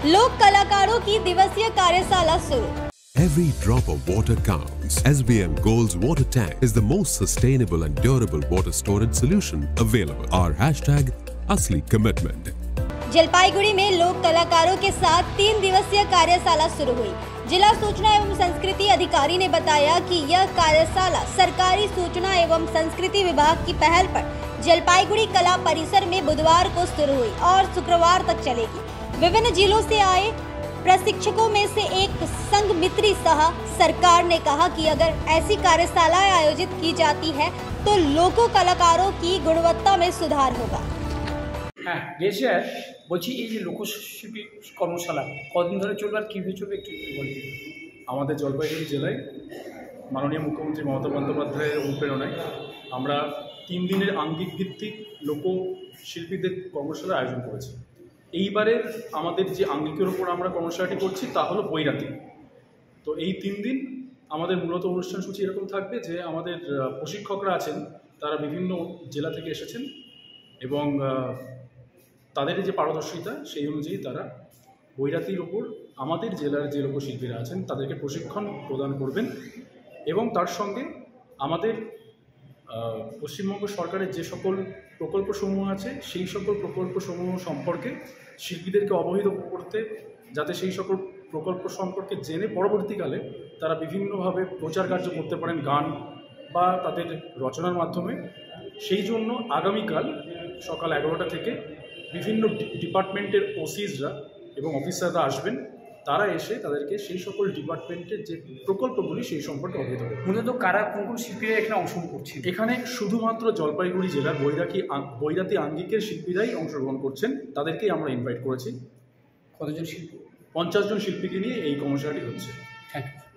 लोक कलाकारों की दिवसीय कार्यशाला शुरू। Every drop of water counts. SBM Gold's water tank is the most sustainable and durable water storage solution available. Our hashtag Asli Commitment. Jalpaiguri में लोक कलाकारों के साथ 3 दिवसीय कार्यशाला शुरू हुई। जिला सूचना एवं संस्कृति अधिकारी ने बताया कि यह कार्यशाला सरकारी सूचना एवं संस्कृति विभाग की पहल पर जलपाईगुड़ी कला परिसर में बुधवार को शुरू हुई और शुक्रवार तक चलेगी। विभिन्न जिलों से आए प्रशिक्षकों में से एक संघ मित्री सह सरकार ने कहा कि अगर ऐसी कार्यशालाएं आयोजित की जाती है तो लोको कलाकारों की गुणवत्ता में सुधार होगा। বলছি এই যে লোকশিল্পী কর্মশালা কতদিন ধরে চলবে আর কীভাবে চলবে একটু বলি। আমাদের জলপাইগুড়ি জেলায় মাননীয় মুখ্যমন্ত্রী মমতা বন্দ্যোপাধ্যায়ের অনুপ্রেরণায় আমরা 3 দিনের আঙ্গিক ভিত্তিক লোকশিল্পীদের কর্মশালার আয়োজন করেছি। এইবারে আমাদের যে আঙ্গিকের ওপর আমরা কর্মশালাটি করছি তা হলো বৈরাতি। তো এই 3 দিন আমাদের মূলত অনুষ্ঠান সূচি এরকম থাকবে যে আমাদের প্রশিক্ষকরা আছেন তারা বিভিন্ন জেলা থেকে এসেছেন এবং তাদের যে পারদর্শিতা সেই অনুযায়ী তারা বৈরাতির ওপর আমাদের জেলার যে লোকশিল্পীরা আছেন তাদেরকে প্রশিক্ষণ প্রদান করবেন এবং তার সঙ্গে আমাদের পশ্চিমবঙ্গ সরকারের যে সকল প্রকল্পসমূহ আছে সেই সকল প্রকল্পসমূহ সম্পর্কে শিল্পীদেরকে অবহিত করতে, যাতে সেই সকল প্রকল্প সম্পর্কে জেনে পরবর্তীকালে তারা বিভিন্নভাবে প্রচার কার্য করতে পারেন গান বা তাদের রচনার মাধ্যমে। সেই জন্য আগামীকাল সকাল 11টা থেকে বিভিন্ন ডিপার্টমেন্টের ওসিসরা এবং অফিসাররা আসবেন। তারা এসে তাদেরকে সেই সকল ডিপার্টমেন্টের যে প্রকল্পগুলি সেই সম্পর্কে অবহিত করবে। মূলত কারা কোন কোন শিল্পীরা এখানে অংশগ্রহণ করছেন? এখানে শুধুমাত্র জলপাইগুড়ি জেলার বৈরাতি আঙ্গিকের শিল্পীরাই অংশগ্রহণ করছেন, তাদেরকেই আমরা ইনভাইট করেছি। কতজন শিল্পী? 50 জন শিল্পীকে নিয়ে এই কর্মশালাটি হচ্ছে। Thank you.